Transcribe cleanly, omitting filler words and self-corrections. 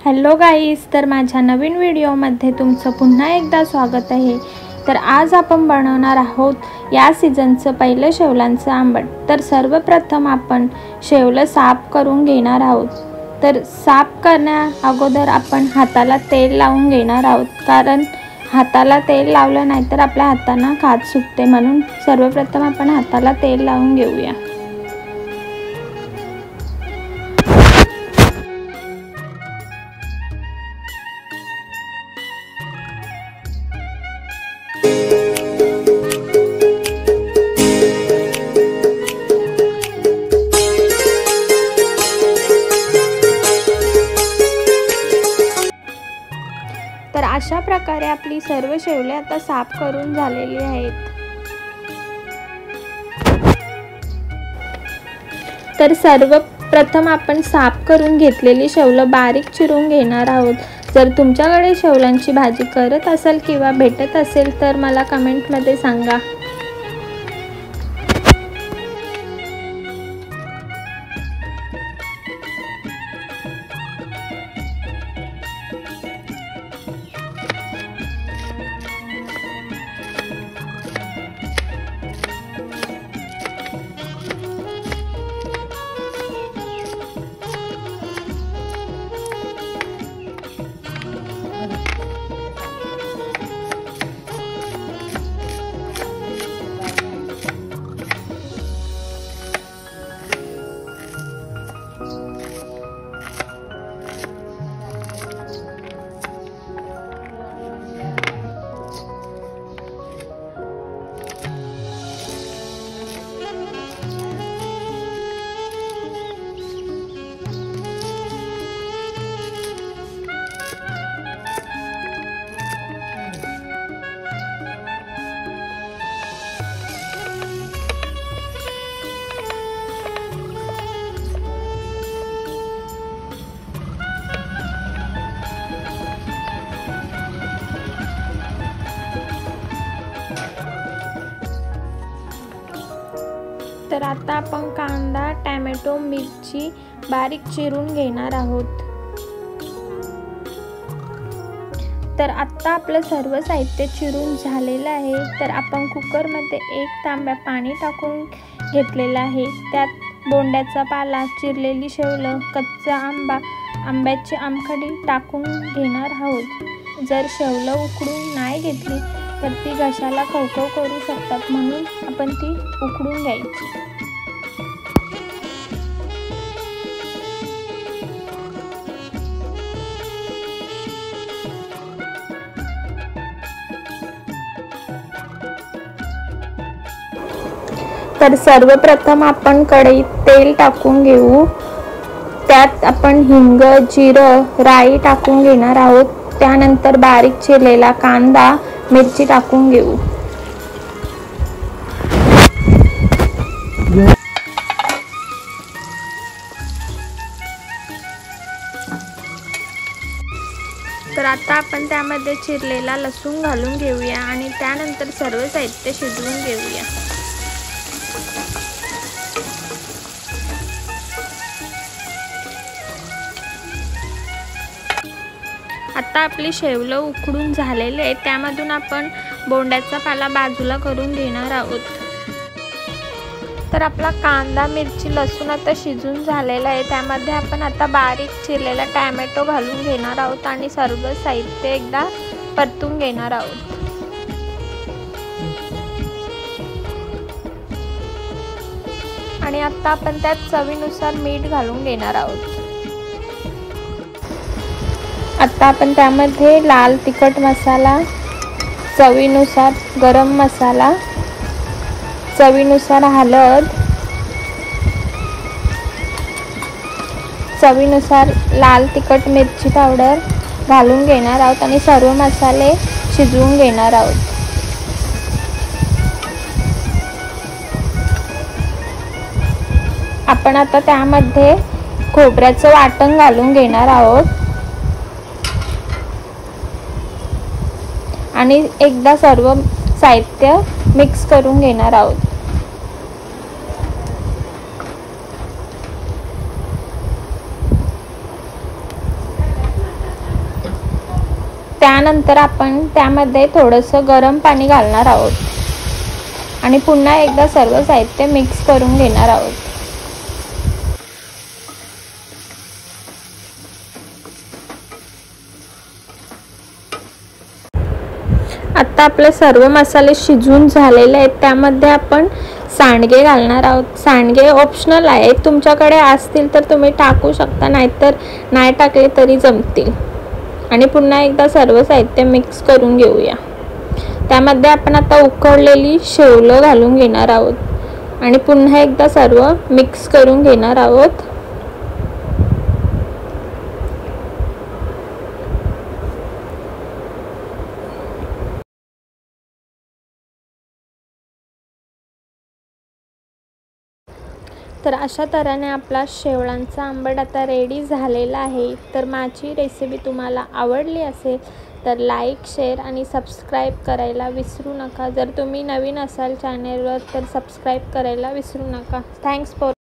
Hello guys, तर माझ्या नवीन व्हिडिओमध्ये तुमचं पुन्हा एकदा स्वागत आहे। तर आज आपण बनवणार आहोत या सीझनचं पहिलं शेवलांचं आंबट। तर सर्वप्रथम आपण शेवलं साफ करून घेणार आहोत। तर साफ करण्या अगोदर आपण हाताला तेल लावून घेणार आहोत, कारण हाताला तेल लावलं नाही तर आपल्या हातांना खाज सुटते, म्हणून सर्वप्रथम आपण हाताला तेल लावून घेऊया। तर अशा प्रकारे आपली सर्व शेवले आता साफ करून झालेली आहेत। तर सर्वप्रथम आपण साफ करून घेतलेली शेवलं बारीक चिरून घेणार आहोत। जर तुमच्याकडे शेवलांची भाजी करत असेल किंवा भेटत असेल तर मला कमेंटमध्ये सांगा। तर आता आपण कांदा, टोमॅटो, मिरची बारीक चिरून घेणार आहोत। तर आता आपलं सर्व साहित्य चिरून झालेलं आहे। तर आपण कुकरमध्ये 1 तांब्या पाणी टाकून घेतलेलं आहे। त्यात बोंड्याचा पाला, चिरलेली शेवलं, कच्चा आंबा, आंब्याची आमखडी टाकून घेणार आहोत। जर शेवलं उकडून नाही घेतली तर ती घशाला खवखव करू शकतात, म्हणून आपण ती उकडून घ्यायची। तर सर्वप्रथम आपण कढईत तेल टाकून घेऊ। त्यात आपण हिंग, जिरं, राई टाकून घेणार आहोत। त्यानंतर बारीक चिरलेला कांदा, मिरची टाकून घेऊ। तर आता आपण त्यामध्ये चिरलेला लसूण घालून घेऊया आणि त्यानंतर सर्व साहित्य शिजवून घेऊया। आता आपली शेवलं उकडून झालेले आहे। त्यामधून आपण बोंड्याचा पाला बाजूला करून घेणार आहोत। तर आपला कांदा, मिरची, लसूण आता शिजून झालेला आहे। त्यामध्ये आपण आता बारीक चिरलेला टोमॅटो घालून घेणार आहोत आणि सर्व साहित्य एकदा परतून घेणार आहोत। आणि आता आपण त्यात चवीनुसार मीठ घालून घेणार आहोत। आता आपण त्यामध्ये लाल तिखट मसाला, चवीनुसार गरम मसाला, चवीनुसार हळद, चवीनुसार लाल तिखट मिरची पावडर घालून घेणार आहोत आणि सर्व मसाले शिजवून घेणार आहोत। आपण आता त्यामध्ये खोबऱ्याचं वाटण घालून घेणार आहोत आणि एकदा सर्व साहित्य मिक्स करून घेणार आहोत। त्यानंतर आपण त्यामध्ये थोडंसं गरम पाणी घालणार आहोत आणि पुन्हा एकदा सर्व साहित्य मिक्स करून घेणार आहोत। आता आपले सर्व मसाले शिजून झालेले आहेत। त्यामध्ये आपण सांडगे घालणार आहोत। सांडगे ऑप्शनल आहे, तुमच्याकडे असतील तर तुम्ही टाकू शकता, नाहीतर नाही टाकले तरी जमतील। आणि पुन्हा एकदा सर्व साहित्य मिक्स करून घेऊया। त्यामध्ये आपण आता उकडलेली शेवलं घालून घेणार आहोत आणि पुन्हा एकदा सर्व मिक्स करून घेणार आहोत। तर अशा तऱ्हेने आपला शेवळांचा आंबट आता रेडी झालेला आहे। तर माझी रेसिपी तुम्हाला आवडली असेल तर लाईक, शेअर आणि सबस्क्राईब करायला विसरू नका। जर तुम्ही नवीन असाल चॅनेलवर तर सबस्क्राईब करायला विसरू नका। Thanks for